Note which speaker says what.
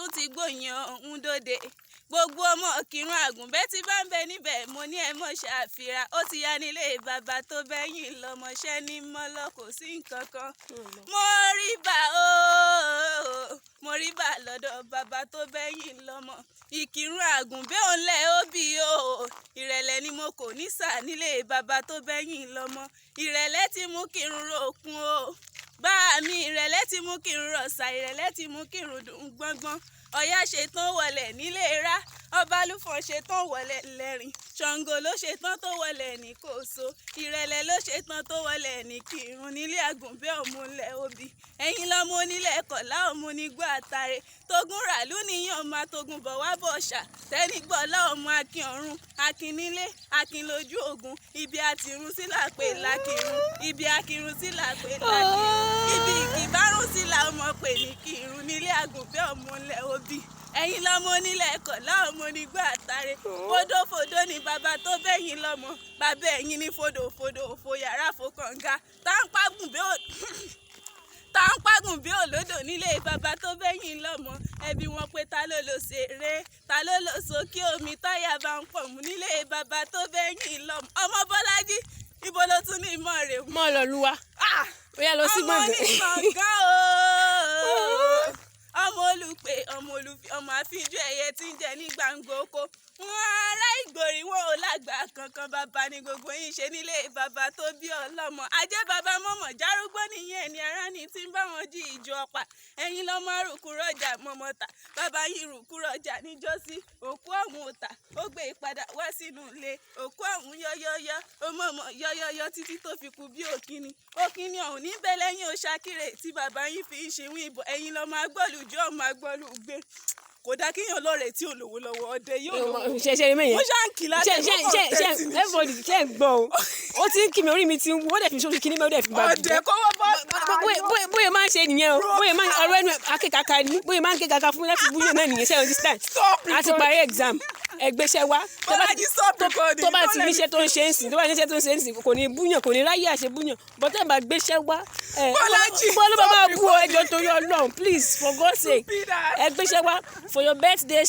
Speaker 1: tún ti gbóyan ọ̀hún dòde gbogbo ọmọ Ìkìrun Àgùnbẹ́ tí bá ń bẹ níbẹ̀ mo ní ẹ mọ̀ ṣàfihàn ó ti ya nílé bàbá tó bẹ́yìn lọ́mọṣẹ́ ní mọ́lọ́ kò sí nǹkan kan mo rí bá lọ́dọ̀ bàbá tó bẹ́yìn lọ́mọ Ìkìrun Àgùnbẹ́ òǹlẹ̀ òbí o ìrẹ̀lẹ̀ ni mo kò ní sà nílé bàbá tó bẹ́yìn lọ́mọ ìrẹ̀lẹ̀ ti mú kírun ròkun o bá mi ìrẹ̀lẹ̀ ti mú kírun rọ̀ṣà ìrẹ̀lẹ̀ ti mú kírun dùn gbọ́ngbọ́n Ọ̀yá ṣetán wọlé nílé ra Ọbalúfọ̀n ṣetán wọlé lẹ́rìn Ṣàngó ló ṣetán tó wọlé ní Kòso ìrẹ̀lẹ̀ ló ṣetán tó wọlé ní Kírun nílé Àgùnbẹ́ òmùlẹ̀ òbí ẹ̀yin lọ́mọ onílẹ̀ kọ̀lá òmù nígbó àtàrẹ tógun ràlú níyàn máa tógun bọ̀ wá bọ̀ ṣà tẹ́nigbọ́lá ọmọ akin ọ̀run akin nílé akin lójú ogun ibi àtirun sí làpè lákìrun ibi akirun sí làpè lákìrun ibi ìkìbárùn sí làmọ̀ pè ní Kírun nílé Àgùnbẹ́ òmùlẹ̀ òbí ẹ̀yin lọ́mọ onílẹ̀ kọ̀lá ọmọ onígbó àtàrẹ fòdòfòdò ni bàbá tó bẹ́yìn lọ́mọ bàbá ẹ̀yin ní fòdòfòdò òfò yàrá fòkànga tá ń pàgùn bí òlódò nílé bàbá tó bẹ́yìn lọ́mọ ẹbí wọn pé ta ló lọ ṣeré ta ló lọ sókè omi táyà bá ń pọ̀ mú nílé bàbá tó bẹ́yìn lọ́mọ ọmọ Bọ́lájí ibo ló tún ní ìmọ̀ rẹ̀ wù.
Speaker 2: mọ́ lọ lúwa ó yá lọ sí gbọ̀ngàn.
Speaker 1: ọmọ onígbọ̀ngàn o ọmọ olùpè ọmọ olùfi ọmọ àfijù ẹyẹ tí ń jẹ ní gbàngbò oko wọn ará Ìgbòrí wọn ò lágbà kankan bàbá ní gbogbo yín ṣe nílé bàbá tó bí ọlọ́mọ ajé bàbá mọ̀mọ́ járúgbó nìyẹn ni ara ní tí ń bá wọn jí ìjọ ọ̀pá ẹ̀yin lọ́mọ rùkú rọjà mọ̀mọ́ta bàbá yín rùkú rọjà níjọ́sí òkú ọ̀hún òtà ó gbé ìpadà wá sínú ilé òkú ọ̀hún yọ́yọ́yọ́ ó mọ̀mọ́ yọ́yọ́yọ́ títí tó fi kú bí òkíní ọ̀hún níbẹ̀ lẹ́yìn òṣàkírè tí bàbá yín fi ń ṣìwìn ìbọn ẹ̀yin lọ́mọ agbọ́lùjọ́ ọmọ agbọ́lùgbé kò dá kíyàn lọ́rẹ̀ẹ́ tí ò lówó lọ́wọ́ ọdẹ yóò lówó
Speaker 2: ṣe mẹ́yẹn
Speaker 1: mo ṣáà ń kí láti
Speaker 2: everybody ṣe ń gbọ́ o ó ti ń kí mi orí mi ti ń wú ó dẹ̀ fi ṣoṣù kí ní bẹ́ẹ̀ ó dẹ̀ fi gbà
Speaker 1: ọdẹ kọ́wọ́ bọ́
Speaker 2: bóyá máa ń ṣe nìyẹn o bóyá máa ń ọ̀rọ̀ ẹnu akékaka ni bóyá máa ń ké kaka fún mi láti búyọ̀ náà nìyẹn ṣe understand àti parí exam ẹgbẹ́ṣẹ́ wa tó bá ti níṣẹ́ tó ń ṣe ń sìn tó bá níṣẹ́ tó ń ṣe ń sìn kò ní búyàn kò ní ráyè àṣẹ búyàn bọ́tẹ́ bá gbéṣẹ́ wá bọ́lá bá máa bú ọ ẹjọ́ torí Ọlọ́run please for God's sake ẹgbẹ́ṣẹ́ wa for your birthday